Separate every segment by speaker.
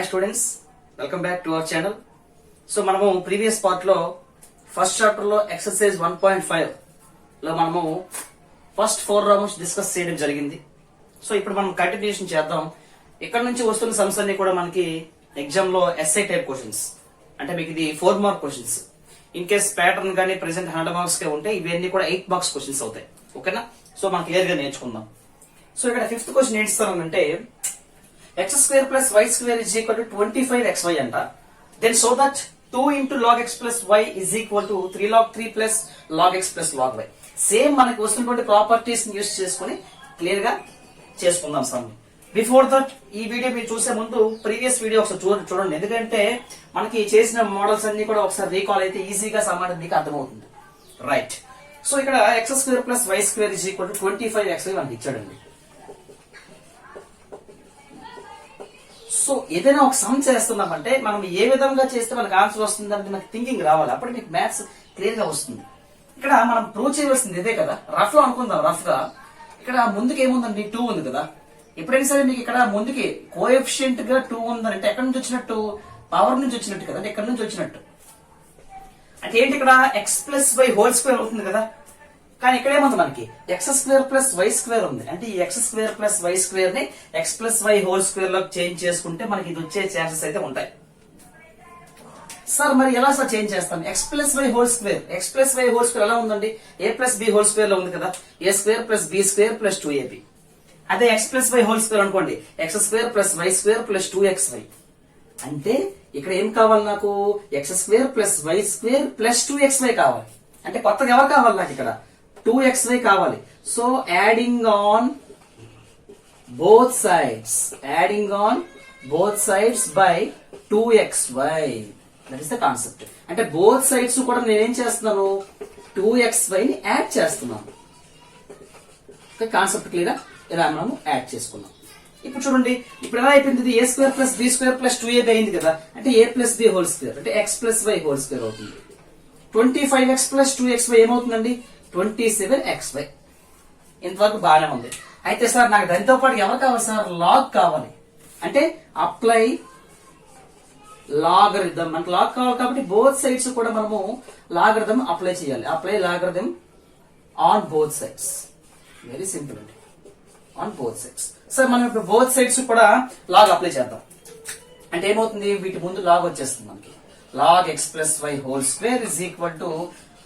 Speaker 1: Students, welcome back to our channel. So మనము previous part లో first chapter లో exercise 1.5 లో మనము ఫస్ట్ 4 రౌండ్స్ డిస్కస్ చేయడం జరిగింది. సో ఇప్పుడు మనం కంటిన్యూషన్ చేద్దాం. ఇక్కడ నుంచి వస్తున్న సమ్స్ అన్ని కూడా మనకి ఎగ్జామ్ లో ఎస్ఐ టైప్ క్వశ్చన్స్, అంటే మీకు ఇది 4 mark questions. In case pattern కానీ ప్రెసెంట్ 100 మార్క్స్ గా ఉంటే ఇవన్నీ కూడా 8 మార్క్స్ క్వశ్చన్స్ అవుతాయి. ఓకేనా? సో మనం క్లియర్ గా నేర్చుకుందాం. సో ఇక్కడ 5th క్వశ్చన్ ఏంటి ఇస్తానంటే x square plus y square is equal to 25xy అంట. Then so that 2 into log x plus y is equal to 3 log 3 plus log x plus log y. Same మనకి వస్తున్నటువంటి properties use చేసుకుని clear గా చేసుకుందాం some. Before that ఈ video మీరు చూసే ముందు ప్రీవియస్ వీడియో ఒకసారి చూడండి, ఎందుకంటే మనకి చేసిన మోడల్స్ అన్ని కూడా ఒకసారి రీకాల్ అయితే ఈజీగా సమాధానం మీకు అర్థమవుతుంది. రైట్. సో ఇక్కడ x square plus y square is equal to 25xy మనకి ఇచ్చాడండి. సో ఏదైనా ఒక సమ్ చేస్తున్నామంటే మనం ఏ విధంగా చేస్తే మనకు ఆన్సర్ వస్తుంది అంటే మనకి థింకింగ్ రావాలి, అప్పుడు మీకు మ్యాథ్స్ క్లియర్ గా వస్తుంది. ఇక్కడ మనం ప్రూవ్ చేయవలసింది ఇదే కదా. రఫ్ లో అనుకుందాం. రఫ్ గా ఇక్కడ ముందుకు ఏముందండి, 2 ఉంది కదా. ఎప్పుడైనా సరే మీకు ఇక్కడ ముందుకి కోఎఫిషియంట్ గా 2 ఉందంటే ఎక్కడి నుంచి వచ్చినట్టు, పవర్ నుంచి వచ్చినట్టు కదా, ఇక్కడ నుంచి వచ్చినట్టు. అంటే ఏంటి, ఇక్కడ x plus y whole square అవుతుంది కదా. కానీ ఇక్కడ ఏముంది, మనకి x square plus y square ఉంది. అంటే ఈ x square plus y square ని x plus y whole square లో చేంజ్ చేసుకుంటే మనకి ఇది వచ్చే ఛాన్సెస్ అయితే ఉంటాయి. సార్ మరి ఎలా సార్ చేంజ్ చేస్తాం? X plus y whole square, x plus y whole square ఎలా ఉందండి, a plus b whole square లో ఉంది కదా. A square plus b square plus 2ab. అదే x plus y whole square అనుకోండి, x square plus y square plus 2xy. అంటే ఇక్కడ ఏం కావాలి నాకు, x square plus y square plus 2xy కావాలి. అంటే కొత్తగా ఎవరు కావాలి నాకు, ఇక్కడ 2xy కావాలి. So adding on both sides by 2xy, that is the concept. అంటే బోత్ సైడ్స్ కూడా నేనేం చేస్తున్నాను, 2xy ని యాడ్ చేస్తున్నాను. Concept clear? ఇలా మనం యాడ్ చేసుకున్నాం. ఇప్పుడు చూడండి, ఇప్పుడు ఎలా అయిపోయింది, a square plus b square plus 2ab అయింది కదా. అంటే a plus b whole square అంటే x plus y whole square అవుతుంది. 25x ప్లస్ 2xy ఏమవుతుందండి, 27xy. ఇంతవరకు బాగానే ఉంది. అయితే సార్ నాకు దానితో పాటు ఎవరు కావాలి సార్, లాగ్ కావాలి. అంటే అప్లై లాగరిథం. మనకు లాగ్ కావాలి కాబట్టి బోత్ సైడ్స్ కూడా మనము లాగరిథం అప్లై చేయాలి. Apply logarithm on both sides. Very simple అండి, ఆన్ బోత్ సైడ్స్. సార్ మనం ఇప్పుడు బోత్ సైడ్స్ కూడా లాగ్ అప్లై చేద్దాం. అంటే ఏమవుతుంది, వీటి ముందు లాగ్ వచ్చేస్తుంది మనకి. Log x plus y whole square is equal to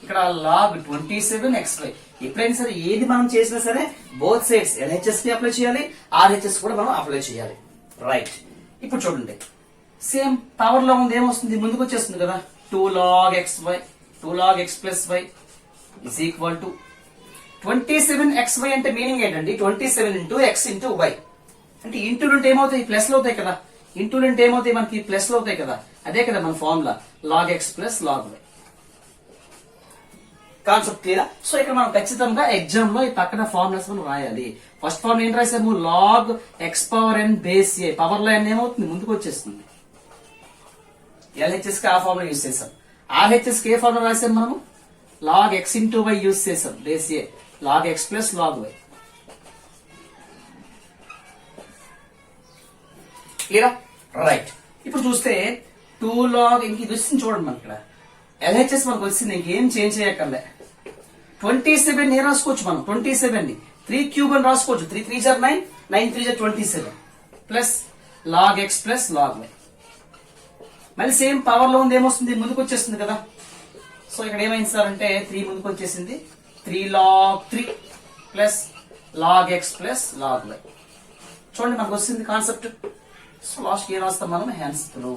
Speaker 1: ఇక్కడ లాగ్ 27xy. ఎప్పుడైనా సరే ఏది మనం చేసినా సరే బోత్ సైడ్స్ LHS కి అప్లై చేయాలి, RHS కూడా మనం అప్లై చేయాలి. రైట్. ఇప్పుడు చూడండి, సేమ్ పవర్ లో ఉంది, ఏమొస్తుంది, ముందుకు వచ్చేస్తుంది కదా. 2 log x plus y is equal to 27xy. అంటే మీనింగ్ ఏంటండి, 27 ఇంటూ ఎక్స్ ఇంటూ వై. అంటే ఇంటూ ఉంటే ఏమవుతాయి, ప్లస్ లో అవుతాయి కదా. ఇంటూ ఉంటే ఏమవుతాయి, మనకి ప్లస్ లో అవుతాయి కదా. అదే కదా మన formula, log x plus log y. Concept clear? So ఇక్కడ మనం ఖచ్చితంగా ఎగ్జామ్ లో ఈ పక్కన ఫార్ములాస్ మనం రాయాలి. ఫస్ట్ ఫార్మ్ ఏం రాసాము, log x power n base ఏ. పవర్ లో ఎన్ ఏమవుతుంది, ముందుకు వచ్చేస్తుంది. LHS కి ఆ ఫార్ములా యూజ్ చేసాం. RHS కి ఏ ఫార్ములా రాసాం మనము, log x into y use చేసాం, base a. Log x plus log y. క్లియరా? రైట్. ఇప్పుడు చూస్తే 2 log, ఇంక ఇది వచ్చింది చూడండి మనకి. ఇక్కడ LHS మనకు వచ్చింది, ఇంకేం చేంజ్ చేయక్కర్లే. 27 ఏ రాసుకోవచ్చు మనం, 27 ని 3 క్యూబ్ అని రాసుకోవచ్చు. 3 3 9, 9 3 27 plus log x plus log y. మళ్ళీ సేమ్ పవర్ లో ఉంది, ఏమొస్తుంది, ముందుకు వచ్చేస్తుంది కదా. సో ఇక్కడ ఏమైంది సార్ అంటే 3 ముందుకు వచ్చేసింది. 3 log 3 plus log x plus log y. చూడండి మనకు వస్తుంది కాన్సెప్ట్. సో లాస్ట్ ఏం రాస్తాం మనం, హ్యాండ్స్ త్రూ.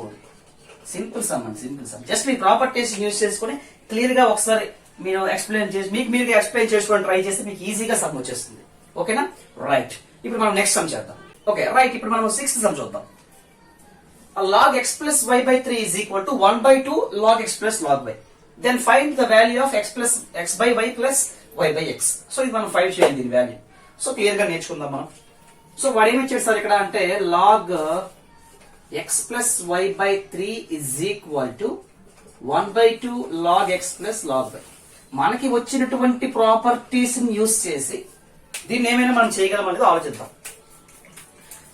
Speaker 1: సింపుల్ సమ్ అండి, సింపుల్ సమ్. జస్ట్ మీ ప్రాపర్టీస్ యూజ్ చేసుకుని క్లియర్ గా ఒకసారి మీరు ఎక్స్ప్లెయిన్ చేసి మీకు మీరు ఎక్స్ప్లెయిన్ చేసుకోవడం ట్రై చేస్తే మీకు ఈజీగా సమ్ వచ్చేస్తుంది. ఓకేనా? రైట్. ఇప్పుడు మనం నెక్స్ట్ సమ్ చేద్దాం. Okay right. ఇప్పుడు మనం 6th సమ్ చూద్దాం. Log x plus y by 3 is equal to 1/2 log x plus log y. Then find the value of x plus x by y plus y by x. So ఇది మనం find చేయాలి దీని value. So clear గా నేర్చుకుందాం మనం. So వాడు ఏమి ఇచ్చాడు సార్ ఇక్కడ అంటే, log x plus y by 3 is equal to 1/2 log x plus log y. మనకి వచ్చినటువంటి ప్రాపర్టీస్ ని యూజ్ చేసి దీన్ని ఏమైనా మనం చేయగలం అనేది ఆలోచిద్దాం.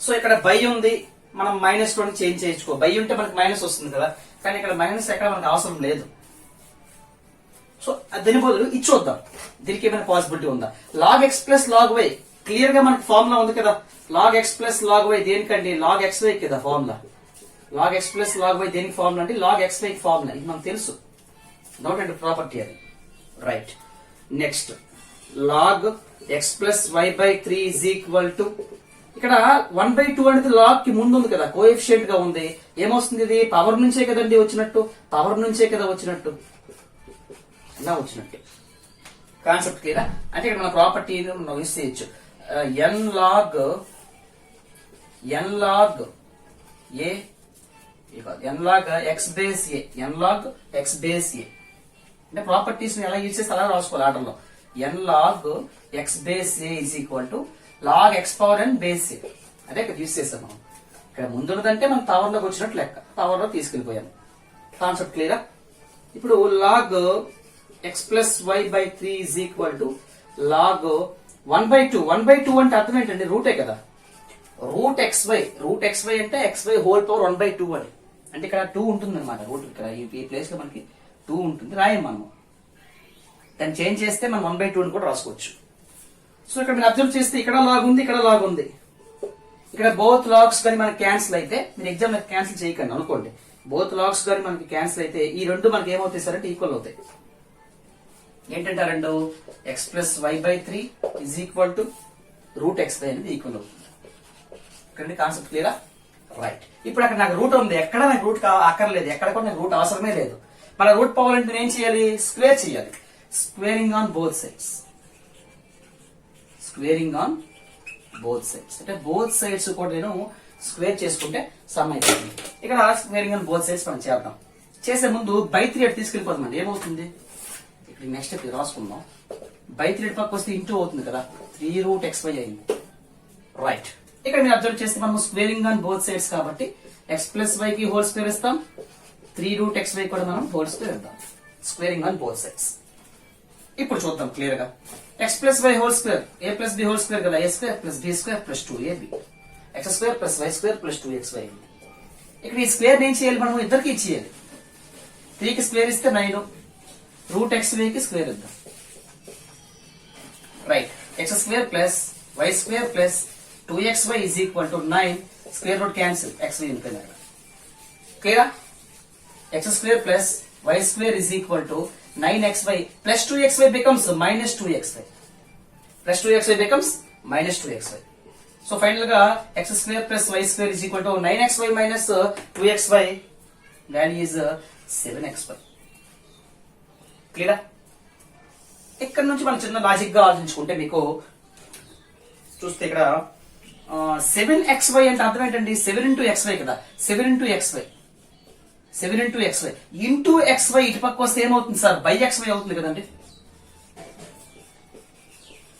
Speaker 1: సో ఇక్కడ బై ఉంది, మనం మైనస్ లో చేంజ్ చేయించుకో. బై ఉంటే మనకి మైనస్ వస్తుంది కదా, కానీ ఇక్కడ మైనస్ ఎక్కడ మనకు అవసరం లేదు. సో దీని బదులు ఇది చూద్దాం, దీనికి ఏమైనా పాసిబిలిటీ ఉందా. Log x plus log y clear గా మనకి ఫార్ములా ఉంది కదా. Log x plus log y దేనికండి, లాగ్ ఎక్స్ వై కదా formula. Log x plus log y దేనికి ఫార్ములా అంటే లాగ్ ఎక్స్ వై ఫార్ములా. ఇది మనకు తెలుసు, నోటెడ్ ప్రాపర్టీ అది. Right, next log x plus y by 3 is equal to, ఇక్కడ 1/2 అనేది లాగ్ కి ముందు ఉంది కదా, కోఎఫిషియంట్ గా ఉంది. ఏమొస్తుంది, ఇది పవర్ నుంచే కదండి వచ్చినట్టు, పవర్ నుంచే కదా వచ్చినట్టు, ఇలా వచ్చినట్టు. కాన్సెప్ట్ క్లియరా. అంటే ఇక్కడ మన ప్రాపర్టీ మనం యూస్ చేయొచ్చు. N log a n log x base a, n log x base a అంటే ప్రాపర్టీస్ ఎలా యూజ్ చేస్తే అలా రాసుకోవాలి ఆర్డర్ లో. N log x base a is equal to log x power n base a. అదే ఇక్కడ use చేసాం మనం. ఇక్కడ ముందున్నదంటే మనం పవర్ లోకి వచ్చినట్టు లెక్క, పవర్ లో తీసుకెళ్లిపోయాము. కాన్సెప్ట్ క్లియరా. ఇప్పుడు log x plus y by 3 is equal to log 1/2. 1/2 అంటే అర్థం ఏంటండి, రూటే కదా. రూట్ ఎక్స్ వై అంటే ఎక్స్ వై హోల్ పవర్ 1/2 అని. అంటే ఇక్కడ 2 ఉంటుంది అనమాట. రూట్ ఇక్కడ ఈ ప్లేస్ లో మనకి 2 ఉంటుంది, రాయం మనము. దాన్ని చేంజ్ చేస్తే మనం 1/2 అని కూడా రాసుకోవచ్చు. సో ఇక్కడ మీరు అబ్జర్వ్ చేస్తే ఇక్కడ లాగ్ ఉంది, ఇక్కడ లాగ్ ఉంది. ఇక్కడ బోత్ లాగ్స్ కానీ మనకి క్యాన్సిల్ అయితే, మీరు ఎగ్జామ్ క్యాన్సిల్ చేయకండి అనుకోండి. బోత్ లాగ్స్ కానీ మనకి క్యాన్సిల్ అయితే ఈ రెండు మనకి ఏమవుతాయి సార్ అంటే ఈక్వల్ అవుతాయి. ఏంటంటే రెండు x plus y by 3 is equal to root x y అనేది ఈక్వల్ అవుతుంది. ఇక్కడ కాన్సెప్ట్ క్లియరా. రైట్, ఇప్పుడు అక్కడ నాకు రూట్ ఉంది, ఎక్కడ నాకు రూట్ అక్కర్లేదు, ఎక్కడ కూడా నాకు రూట్ అవసరమే లేదు. మన రూట్ పవర్ అంటే ఏం చేయాలి, స్క్వేర్ చేయాలి. Squaring on both sides, squaring on both sides అంటే బోత్ సైడ్స్ కూడా నేను స్క్వేర్ చేసుకుంటే సమ్ అయిపోతుంది. ఇక్కడ స్క్వేరింగ్ ఆన్ బోత్ సైడ్స్ మనం చేద్దాం. చేసే ముందు బై 3 అటు తీసుకెళ్ళిపోతామండి. ఏమవుతుంది ఇక్కడ నెక్స్ట్ స్టెప్ రాసుకుందాం. బై 3 పక్క వస్తే ఇంటూ అవుతుంది కదా, 3 రూట్ ఎక్స్ వై అయింది. రైట్, ఇక్కడ మీరు అబ్జర్వ్ చేస్తే మనం స్క్వేరింగ్ ఆన్ బోత్ సైడ్స్ కాబట్టి ఎక్స్ ప్లస్ వై కి హోల్ స్క్వేర్ ఇస్తాం, 3 రూట్ ఎక్స్ వై కూడా మనం హోల్ స్క్వేర్ ఇద్దాం. Squaring on both sides. ఇప్పుడు చూద్దాం క్లియర్ గా. X plus y whole square, a plus b whole square కదా, a square plus b square plus 2ab, x square plus y square plus 2xy. ఇక్కడ ఈ square ఏం చేయాలి, మనం ఇద్దరికి ఇచ్చేయాలి. 3 కి స్క్వేర్ ఇస్తే 9, రూట్ ఎక్స్ వై కి స్క్వేర్ ఇద్దాం. Right, x square plus y square plus 2xy is equal to 9. Square root cancel, xy ఉంటుంది. క్లియరా. X square plus y square is equal to 9xy plus 2xy becomes minus 2xy. Plus 2xy becomes minus 2xy. So final గా x square plus y square is equal to 9xy minus 2xy. Value is 7xy. క్లియరా. ఇక్కడ నుంచి మనం చిన్న logic గా ఆలోచించుకుంటే మీకు చూస్తే ఇక్కడ 7xy అంటే అర్థం ఏంటండి, 7 into xy కదా, 7 into xy, 7 into xy into xy ఇటు పక్క వస్తే ఏమవుతుంది సార్, బై xy అవుతుంది కదండి.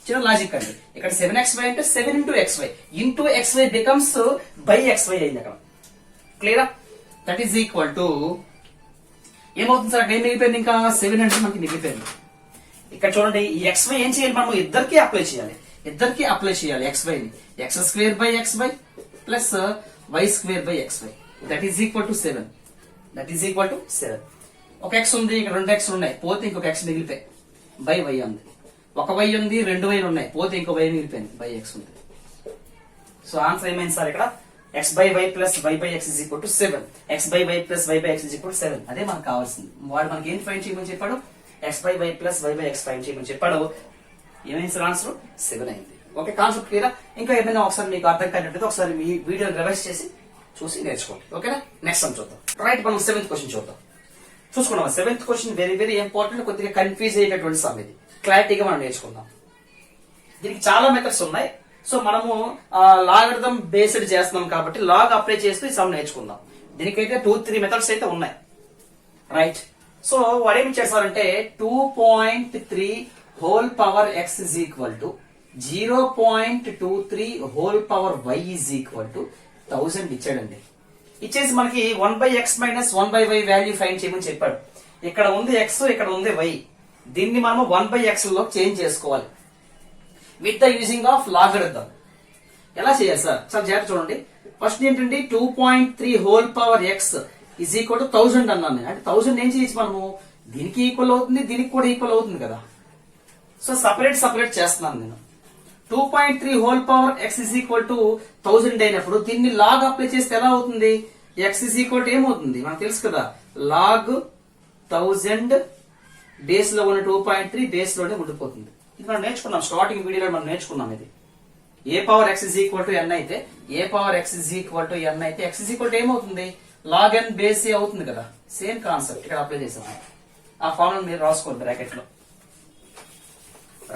Speaker 1: చిన్న లాజిక్ అండి. ఇక్కడ 7xy అంటే 7 into xy into xy becomes by xy అయింది అక్కడ. క్లియరా. దట్ ఈస్ ఈక్వల్ టు ఏమవుతుంది సార్, ఏం మిగిలిపోయింది, ఇంకా 700 మనకి మిగిలిపోయింది. ఇక్కడ చూడండి, ఈ xy ఏం చేయాలి, మనం ఇద్దరికి అప్లై చేయాలి. xy ని x square by xy plus y square by xy. That is equal to 7. ఒక x ఉంది, ఇక్కడ 2 x ఉన్నాయి, పోతే ఇంకొక x మిగిలిపోయి బై y ఉంది. ఒక y ఉంది, 2 y ఉన్నాయి, పోతే ఇంకో y మిగిలిపోయింది బై x ఉంది. సో ఆన్సర్ ఏమైంది సార్, ఇక్కడ x by y plus y by x is equal to 7. x by y plus y by x is equal to 7. అదే మనకు కావాల్సింది. వాడు మనకి ఏం ఫైండ్ చేయమని చెప్పాడు, x by y plus y by x find చేయమని చెప్పాడు. ఏమైంది సార్, ఆన్సర్ 7 అయింది. ఓకే, కాన్సెప్ట్ క్లియరా. ఇంకా ఏమైనా ఒకసారి మీకు అర్థం కానట్లయితే ఒకసారి మీ వీడియో రివైజ్ చేసి చూసి నేర్చుకోండి. ఓకేనా. నెక్స్ట్ సమ్ చూద్దాం. రైట్, మనం 7th క్వశ్చన్ చూద్దాం. చూసుకున్నాం. 7th question very very important. కొద్దిగా కన్ఫ్యూజ్ అయ్యేటటువంటి సమ్ ఇది. క్లారిటీగా మనం నేర్చుకుందాం. దీనికి చాలా మెథడ్స్ ఉన్నాయి. సో మనము లాగరిథం బేస్డ్ చేస్తున్నాం కాబట్టి లాగ్ అప్లై చేస్తూ ఈ సమ్ నేర్చుకుందాం. దీనికైతే 2-3 మెథడ్స్ అయితే ఉన్నాయి. రైట్, సో వాడేమి చేస్తారంటే 2.3 whole power x is equal to 0.23 whole power y is equal to 1000 ఇచ్చాడండి. ఇచ్చేసి మనకి 1/x minus 1/y value find చేయమని చెప్పాడు. ఇక్కడ ఉంది x, ఇక్కడ ఉంది y. దీన్ని మనం 1/x లో చేంజ్ చేసుకోవాలి with the using of logarithm. ఎలా చేయాలి సార్? చాలా జాగ్రత్త చూడండి. ఫస్ట్ ఏంటంటే 2.3 whole power x is equal to 1000 అన్నాను నేను. అంటే 1000 ఏం చేయొచ్చు మనము, దీనికి ఈక్వల్ అవుతుంది, దీనికి కూడా ఈక్వల్ అవుతుంది కదా. సో సపరేట్ చేస్తున్నాను నేను. 2.3 whole power x is equal to 1000 అయినప్పుడు దీన్ని లాగ్ అప్లై చేస్తే ఎలా అవుతుంది? ఎక్స్ ఈజ్ ఈక్వల్ టు ఏమవుతుంది మనకు తెలుసు కదా, లాగ్ 1000 బేస్ లో ఉన్న 2.3 బేస్ లోనే ఉండిపోతుంది. ఇది మనం నేర్చుకున్నాం, స్టార్టింగ్ వీడియోలో మనం నేర్చుకున్నాం. ఇది a power x is equal to n అయితే, a power x is equal to n అయితే ఎక్స్ ఈజ్ ఈక్వల్ టు ఏమవుతుంది, లాగ్ ఎన్ బేస్ ఏ అవుతుంది కదా. సేమ్ కాన్సెప్ట్ ఇక్కడ అప్లై చేసాం. ఆ ఫార్ములా మీరు రాసుకోండి బ్రాకెట్ లో.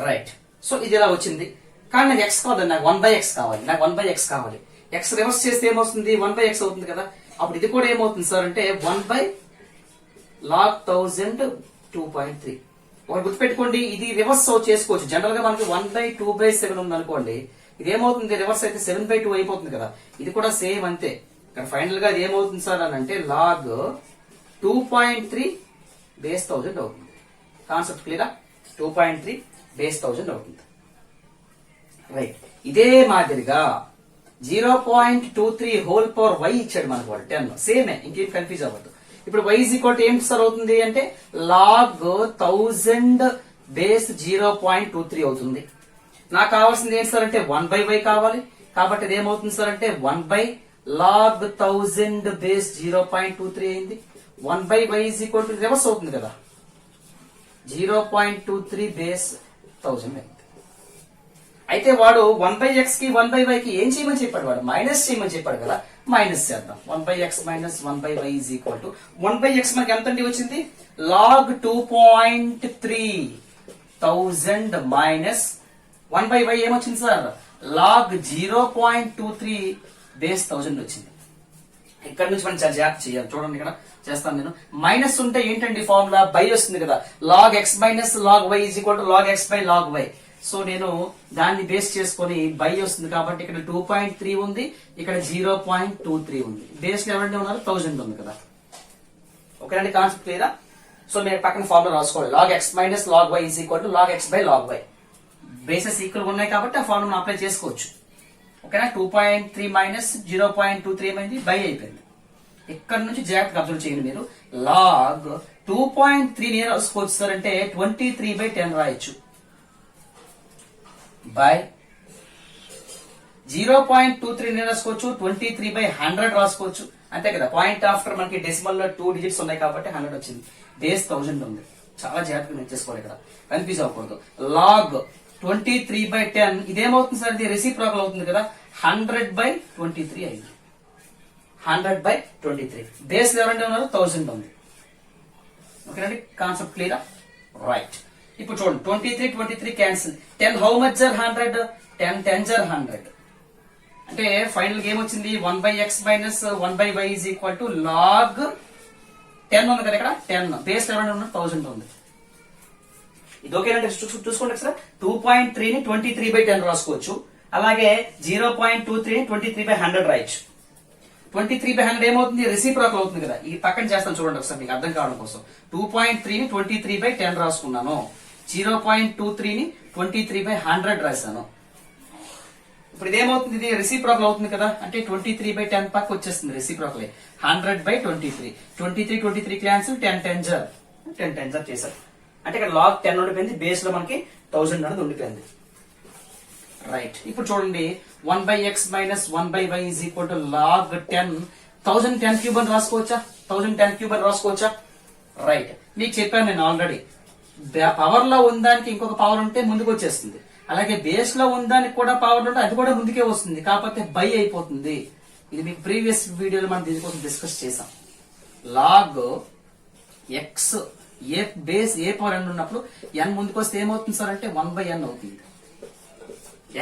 Speaker 1: రైట్. సో ఇది ఇలా వచ్చింది. కానీ నాకు ఎక్స్ కావాలి, నాకు 1/x కావాలి. నాకు 1/x కావాలి. ఎక్స్ రివర్స్ చేస్తే ఏమొస్తుంది, 1/x అవుతుంది కదా. అప్పుడు ఇది కూడా ఏమవుతుంది సార్ అంటే 1/log 1000 2.3. ఒకటి గుర్తుపెట్టుకోండి, ఇది రివర్స్ చేసుకోవచ్చు. జనరల్ గా మనకి 1/2/7 ఉంది అనుకోండి, ఇది ఏమవుతుంది రివర్స్ అయితే 7/2 అయిపోతుంది కదా. ఇది కూడా సేమ్ అంతే. ఇక్కడ ఫైనల్ గా ఇది ఏమవుతుంది సార్ అని అంటే లాగ్ 2.3 బేస్ 1000 అవుతుంది. కాన్సెప్ట్ క్లియరా? 2.3 బేస్ 1000 అవుతుంది. రైట్. ఇదే మాదిరిగా 0.23 హోల్ పవర్ y ఇచ్చాడు మనకు వాడు 10. సేమే, ఇంకేం కన్ఫ్యూజ్ అవ్వద్దు. ఇప్పుడు y ఈజ్ ఈక్వల్ టు ఏంటి సార్ అవుతుంది అంటే లాగ్ 1000 బేస్ 0.23 అవుతుంది. నాకు కావాల్సింది ఏంటి సార్ అంటే 1/y కావాలి. కాబట్టి ఇది ఏమవుతుంది సార్ అంటే 1/log 1000 బేస్ 0.23 అయింది. 1/y is equal to reverse అవుతుంది కదా, 0.23 బేస్ 1000 అయింది. అయితే వాడు 1/x కి 1/y కి ఏం చేయమని చెప్పాడు, వాడు మైనస్ చేయమని చెప్పాడు కదా. మైనస్ చేద్దాం. 1/x minus 1/y is equal to 1/x మనకి ఎంత అండి వచ్చింది, లాగ్ 2.3 1000 మైనస్ 1/y ఏమొచ్చింది సార్, లాగ్ 0.23 బేస్ 1000 వచ్చింది. ఇక్కడ నుంచి మనం చాలా జాగ్రత్త చేయాలి. చూడండి ఇక్కడ చేస్తాను నేను. మైనస్ ఉంటే ఏంటండి ఫార్ములా, బై వస్తుంది కదా. Log x minus log y is equal to log x by log y. So నేను దాన్ని బేస్ చేసుకొని బై వస్తుంది కాబట్టి ఇక్కడ 2.3 ఉంది, ఇక్కడ 0.23 ఉంది. బేస్ ఎవరంటే ఉన్నారు 1000 ఉంది కదా. ఓకేనండి, కాన్సెప్ట్ క్లియరా? సో మీరు పక్కన ఫార్ములా రాసుకోవాలి. Log x minus log y is equal to log x by log y. Bases equal ఉన్నాయి కాబట్టి ఆ ఫార్ములా అప్లై చేసుకోవచ్చు. ఓకేనా. 2.3 మైనస్ 0.23 ఏమైంది, బై అయిపోయింది. ఇక్కడ నుంచి జాగ్రత్తగా అబ్జర్వ్ చేయండి మీరు. లాగ్ 2.3 నేను రాసుకోవచ్చు సార్ అంటే 23/10 రాయొచ్చు. బై 0.23 నేను రాసుకోవచ్చు, 23/100 రాసుకోవచ్చు. అంతే కదా. పాయింట్ ఆఫ్టర్ మనకి డెసిమల్ లో 2 డిజిట్స్ ఉన్నాయి కాబట్టి 100 వచ్చింది. బేస్ 1000 ఉంది. చాలా జాగ్రత్తగా నేర్చేసుకోవాలి, ఇక్కడ కన్ఫ్యూజ్ అవ్వకూడదు. లాగ్ 23/10 ఇదేమవుతుంది సార్, ఇది రెసిప్రోకల్ అవుతుంది కదా. 100/23 అయింది. 100/23 బేస్ ఎవరంటే ఉన్నారు 1000 ఉంది. ఓకేనండి, కాన్సెప్ట్ క్లియరా? రైట్. ఇప్పుడు చూడండి 23 cancel. 10 how much are 100, 10 10s are 100. అంటే ఫైనల్ గా ఏమొచ్చింది, 1/x minus 1/y is equal to log 10 ఉంది కదా. ఇక్కడ 10 బేస్ ఎవరంటే ఉన్నారు 1000 ఉంది. ఇది ఓకేనంటే చూసుకోండి ఒకసారి. 2.3 ని 23/10 రాసుకోవచ్చు. అలాగే 0.23 ని 23/100 రాయొచ్చు. 23/100 ఏమవుతుంది, రెసిప్రోకల్ అవుతుంది కదా. ఈ పక్కన చేస్తాను చూడండి ఒకసారి మీకు అర్థం కావడం కోసం. 2.3 ని 23/10 రాసుకున్నాను. 0.23 ని 23/100 రాశాను. ఇప్పుడు ఇదేమవుతుంది, ఇది రెసిప్రోకల్ అవుతుంది కదా. అంటే 23/10 పక్క వచ్చేస్తుంది రెసిప్రోకల్. 100/23 23 క్యాన్సిల్, 10 10s చేశారు. అంటే ఇక్కడ లాగ్ 10 ఉండిపోయింది, బేస్ లో మనకి 1000 అనేది ఉండిపోయింది. రైట్. ఇప్పుడు చూడండి 1/x minus 1/y is equal to log 10 1010 cube అని రాసుకోవచ్చా, 1010 క్యూబ్ అని రాసుకోవచ్చా. రైట్. మీకు చెప్పాను నేను ఆల్రెడీ, పవర్ లో ఉందానికి ఇంకొక పవర్ ఉంటే ముందుకు వచ్చేస్తుంది. అలాగే బేస్ లో ఉందానికి కూడా పవర్ ఉంటే అది కూడా ముందుకే వస్తుంది, కాకపోతే బై అయిపోతుంది. ఇది మీకు ప్రీవియస్ వీడియోలో మనం దీనికోసం డిస్కస్ చేసాం. లాగ్ ఎక్స్ ఏ బేస్ ఏ పవర్ n ఉన్నప్పుడు n ముందుకు వస్తే ఏమవుతుంది సార్ అంటే 1/n అవుతుంది.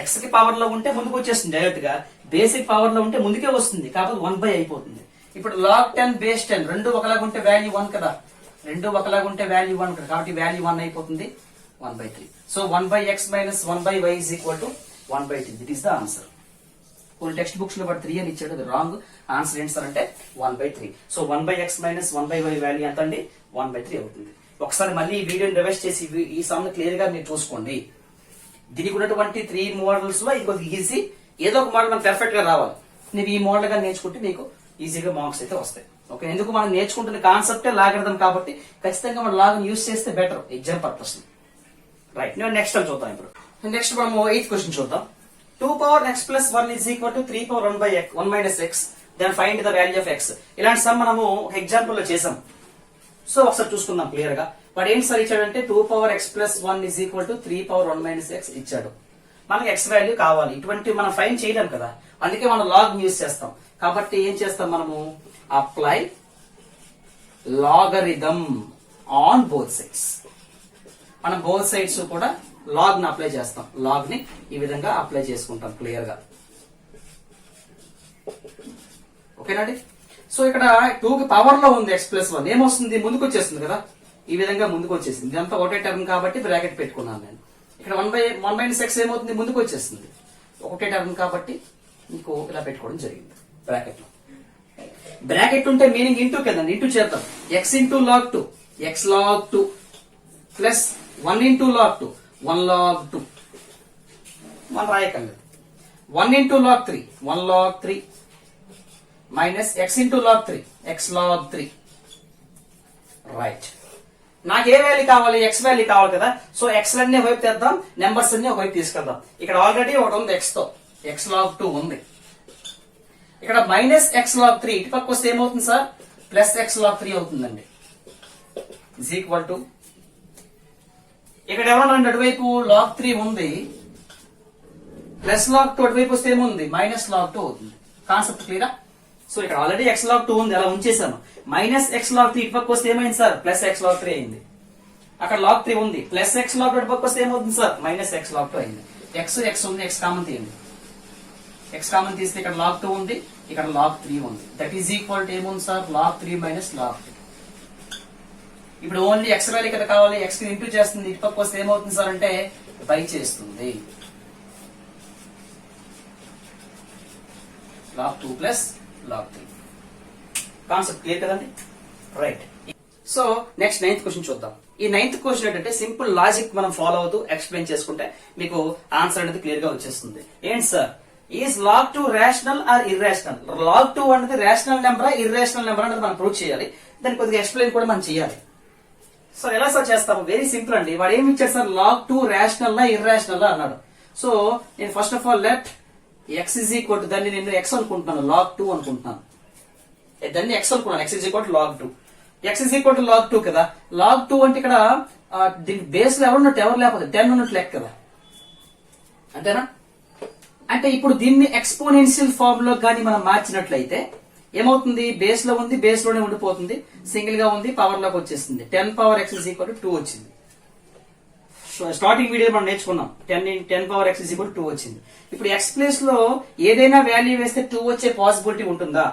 Speaker 1: ఎక్స్ కి పవర్ లో ఉంటే ముందుకు వచ్చేస్తుంది డైరెక్ట్ గా, బేసిక్ పవర్ లో ఉంటే ముందుకే వస్తుంది, కాకపోతే 1/, అయిపోతుంది. ఇప్పుడు లాగ్ 10 బేస్ 10 రెండు ఒకలాగా ఉంటే వాల్యూ 1 కదా. రెండు ఒకలాగా ఉంటే వాల్యూ 1 కదా, కాబట్టి వాల్యూ 1 అయిపోతుంది. 1/3. So 1/x minus 1/y is equal to 1/3. That is the answer. కొన్ని టెక్స్ట్ బుక్స్ లో 3 అని ఇచ్చాడు, అది రాంగ్. ఆన్సర్ ఏంటి సార్ అంటే 1/3. So 1/x minus 1/y value ఎంత అండి, 1/3 అవుతుంది. ఒకసారి మళ్ళీ ఈ వీడియోని రివైజ్ చేసి ఈ సమ్ క్లియర్ గా మీరు చూసుకోండి. దీనికి ఉన్నటువంటి 3 మోడల్స్ లో ఇది కొద్దిగా ఈజీ, ఏదో ఒక మోడల్ మనకు పెర్ఫెక్ట్ గా రావాలి. నువ్వు ఈ మోడల్ గా నేర్చుకుంటే నీకు ఈజీగా మార్క్స్ అయితే వస్తాయి. ఓకే, ఎందుకు మనం నేర్చుకుంటున్న కాన్సెప్టే లాగర్థం కాబట్టి ఖచ్చితంగా మనం లాగ్ యూస్ చేస్తే బెటర్ ఎగ్జామ్ పర్పస్. రైట్, నేను నెక్స్ట్ అని చూద్దాం. ఇప్పుడు నెక్స్ట్ మనము 8th క్వశ్చన్ చూద్దాం. 2 power x plus 1 is equal to 3 power 1 by x 1 minus x, then find the value of x. ఇలాంటి సమ్ మనము ఒక ఎగ్జాంపుల్ లో చేసాం. సో ఒకసారి చూసుకుందాం క్లియర్ గా. వాడు ఏంటి సార్ ఇచ్చాడంటే 2 power x plus 1 is equal to 3 power 1 minus x ఇచ్చాడు. మనకి x వాల్యూ కావాలి. ఇటువంటి మనం ఫైండ్ చేయలేం కదా, అందుకే మనం లాగ్ యూజ్ చేస్తాం. కాబట్టి ఏం చేస్తాం మనము, apply logarithm on both sides. మనం బోత్ సైడ్స్ కూడా లాగ్ ని అప్లై చేస్తాం. లాగ్ ని ఈ విధంగా అప్లై చేసుకుంటాం క్లియర్ గా. ఓకేనండి. సో ఇక్కడ 2 కి పవర్ లో ఉంది x plus 1, ఏమొస్తుంది, ముందుకు వచ్చేస్తుంది కదా, ఈ విధంగా ముందుకు వచ్చేసింది. ఇదంతా ఒకటే టర్మ్ కాబట్టి బ్రాకెట్ పెట్టుకున్నాను నేను. ఇక్కడ 1 minus x ఏమవుతుంది, ముందుకు వచ్చేస్తుంది. ఒకటే టర్మ్ కాబట్టి మీకు ఇలా పెట్టుకోవడం జరిగింది బ్రాకెట్ లో. బ్రాకెట్ ఉంటే మీనింగ్ ఇంటూ కదండి, ఇంటూ చేద్దాం. x into log 2, x log 2 plus 1 into log 2, 1 log 2. మనం రాయకండి. 1 into log 3, 1 log 3 minus x into log 3, x log 3. Right, నాకు ఏ వాల్యూ కావాలి, x వాల్యూ కావాలి కదా. సో x లన్నీ ఒకవైపు తెద్దాం, నెంబర్స్ అన్ని ఒకవైపు తీసుకెళ్దాం. ఇక్కడ ఆల్రెడీ ఒకటి ఉంది x తో, x log 2 ఉంది. ఇక్కడ మైనస్ x log 3 ఇటు పక్క వస్తే ఏమవుతుంది సార్, ప్లస్ x log 3 అవుతుందండి. ఇజ్ ఈక్వల్ టు, ఇక్కడ ఎవరన్నా అటువైపు log 3 ఉంది, ప్లస్ log 2 అటువైపు వస్తే ఏముంది, మైనస్ log 2 అవుతుంది. కాన్సెప్ట్ క్లియరా? సో ఇక్కడ ఆల్రెడీ x log 2 ఉంది, అలా ఉంచేసాను. మైనస్ x log 3 ఇటు పక్క వస్తే ఏమైంది సార్, ప్లస్ x log 3 అయింది. అక్కడ log 3 ఉంది, ప్లస్ x log 2 ఇటు పక్క వస్తే ఏమవుతుంది సార్, మైనస్ x log 2 అయింది. x ఉంది, x కామన్ తీయండి. x కామన్ తీస్తే ఇక్కడ log 2 ఉంది, ఇక్కడ log 3 ఉంది. దట్ ఈజ్ ఈక్వల్ టు ఏముంది సార్, log 3 మైనస్ log 2. ఇప్పుడు ఓన్లీ x వాల్యూ కదా కావాలి, x కి ఇంటూ చేస్తుంది, ఇటు పక్క వస్తే ఏమవుతుంది సార్ అంటే బై చేస్తుంది. log 2 plus log 3. Concept clear కదండి? Right. So next 9th question చూద్దాం. ఈ 9th క్వశ్చన్ ఏంటంటే సింపుల్ లాజిక్ మనం ఫాలో అవుతూ ఎక్స్ప్లెయిన్ చేసుకుంటే మీకు ఆన్సర్ అనేది క్లియర్ గా వచ్చేస్తుంది. ఏంటి sir, is log 2 rational or irrational? log 2 అనేది రేషనల్ నెంబరా ఇర్రేషనల్ నెంబర్ అనేది మనం ప్రూవ్ చేయాలి. దాన్ని కొద్దిగా ఎక్స్ప్లెయిన్ కూడా మనం చేయాలి. సో ఎలా సార్ చేస్తాము, వెరీ సింపుల్ అండి. వాడు ఏమి ఇచ్చాడు సార్, log 2 రేషనల్ లా ఇర్రేషనల్ అన్నాడు. సో నేను first of all let x is equal to, దాన్ని నేను x అనుకుంటున్నాను, log 2 అనుకుంటున్నాను. దాన్ని x అనుకున్నాను, x is equal to log 2. x is equal to log 2 కదా. log 2 అంటే ఇక్కడ దీని బేస్ లో ఎవరున్నట్టు, ఎవరు లేకపోతే 10 ఉన్నట్టు లెక్క కదా, అంతేనా? అంటే ఇప్పుడు దీన్ని ఎక్స్పోనెన్షియల్ ఫార్మ్ లో కానీ మనం మార్చినట్లయితే ఏమవుతుంది, బేస్ లో ఉంది, బేస్ లోనే ఉండిపోతుంది, సింగిల్ గా ఉంది, పవర్ లోకి వచ్చేస్తుంది. 10 power x is equal to 2 వచ్చింది. స్టార్టింగ్ వీడియో మనం నేర్చుకున్నాం, 10 power x is equal to 2 వచ్చింది. ఇప్పుడు x ప్లేస్ లో ఏదైనా వాల్యూ వేస్తే 2 వచ్చే పాసిబిలిటీ ఉంటుందా?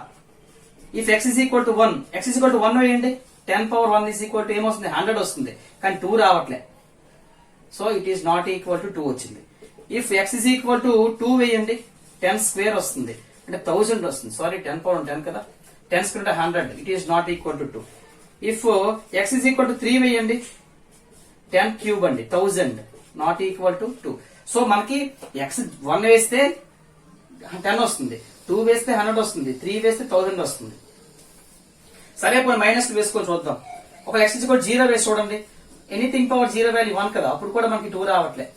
Speaker 1: If x is equal to 1, x is equal to 1 వేయండి, 10 power 1 is equal to ఏమొస్తుంది, 100 వస్తుంది. కానీ 2 రావట్లే, so it is not equal to 2 వచ్చింది. If x is equal to 2 వేయండి, 10 స్క్వేర్ వస్తుంది, అంటే 1000 వస్తుంది. సారీ, 10 power 10 కదా, 10 స్క్వేర్ అంటే 100, it is not equal to 2. If x is equal to 3 వేయండి, 10 క్యూబ్ అండి, 1000, నాట్ ఈక్వల్ టు 2. సో మనకి x 1 వేస్తే 10 వస్తుంది, 2 వేస్తే 100 వస్తుంది, 3 వేస్తే 1000 వస్తుంది. సరే, పోయి మైనస్ వేసుకొని చూద్దాం. ఒక x is equal to 0 వేసి చూడండి, ఎనీథింగ్ పవర్ 0 వాల్యూ 1 కదా, అప్పుడు కూడా మనకి 2 రావట్లే.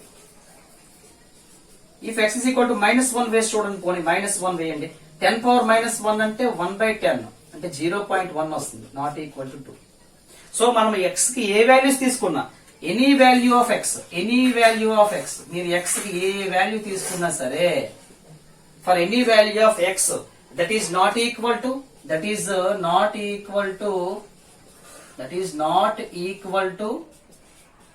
Speaker 1: If x is equal to -1 వేసి చూడండి, పోనీ -1 వేయండి, 10 పవర్ -1 అంటే 1/10 అంటే 0.1 వస్తుంది, నాట్ ఈక్వల్ టు 2. సో మనం x కి ఏ వాల్యూస్ తీసుకున్నా, any value of x, any value of x, మీరు x కి ఏ వాల్యూ తీసుకున్నా సరే, for any value of x that is not equal to, that is not equal to, that is not equal to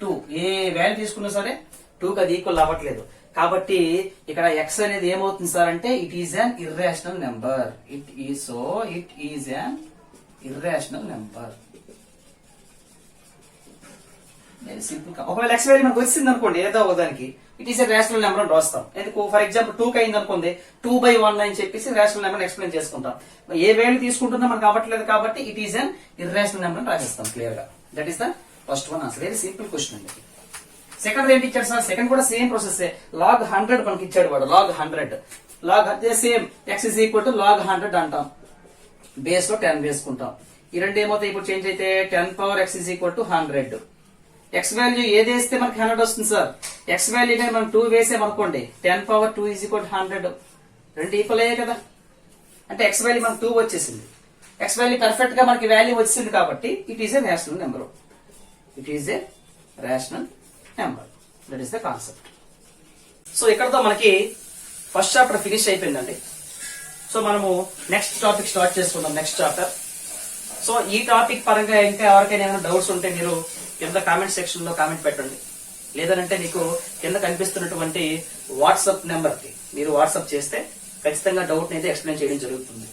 Speaker 1: 2. A value తీసుకున్నా సరే 2 కి అది equal అవ్వట్లేదు. కాబట్టి ఇక్కడ x అనేది ఏమవుతుంది సార్ అంటే it is an irrational number. It is an irrational number. Very simple. ఒకవేళ x వాల్యూ మనకు వచ్చింది అనుకోండి, ఏదో ఒకదానికి it is a rational number అని రాస్తాం. ఎందుకు, ఫర్ ఎగ్జాంపుల్ 2 కి అయింది అనుకోండి, 2/1 అని చెప్పేసి రేషనల్ నెంబర్ ఎక్స్ప్లెయిన్ చేసుకుంటాం. ఏ వాల్యూ తీసుకుంటుందో మనకు అవ్వట్లేదు కాబట్టి it is an irrational number అని రాసేస్తాం క్లియర్ గా. That is the first one answer. Very simple question అండి. సెకండ్ ఏంటి ఇచ్చాడు సార్, సెకండ్ కూడా సేమ్ ప్రాసెస్, log 100 మనకి ఇచ్చాడు వాడు, log 100. లాగ్ అదే same x is equal to log 100 అంటాం. బేస్ లో 10 వేసుకుంటాం. ఈ రెండు ఏమవుతాయి ఇప్పుడు చేంజ్ అయితే 10 power X is equal to 100. X value ఏది వేస్తే మనకి 100 వస్తుంది సార్. ఎక్స్ వాల్యూ కానీ మనం 2 వేసామనుకోండి 10 పవర్ 2 ఈజ్ ఈక్వల్ టు 100. రెండు ఈక్వల్ అయ్యాయి కదా. అంటే ఎక్స్ వాల్యూ మనకు 2 వచ్చేసింది. ఎక్స్ వాల్యూ పర్ఫెక్ట్ గా మనకి వాల్యూ వచ్చింది కాబట్టి it is a rational number. It is a rational number. That is the concept. So ఇక్కడతో మనకి ఫస్ట్ చాప్టర్ ఫినిష్ అయిపోయిందండి. సో మనము నెక్స్ట్ టాపిక్ స్టార్ట్ చేసుకుందాం. Next chapter. సో ఈ టాపిక్ పరంగా ఇంకా ఎవరికైనా ఏమైనా డౌట్స్ ఉంటే మీరు కింద కామెంట్ సెక్షన్ లో కామెంట్ పెట్టండి. లేదంటే మీకు కింద కనిపిస్తున్నటువంటి వాట్సాప్ నెంబర్ కి మీరు వాట్సాప్ చేస్తే ఖచ్చితంగా డౌట్ అయితే ఎక్స్ప్లెయిన్ చేయడం జరుగుతుంది.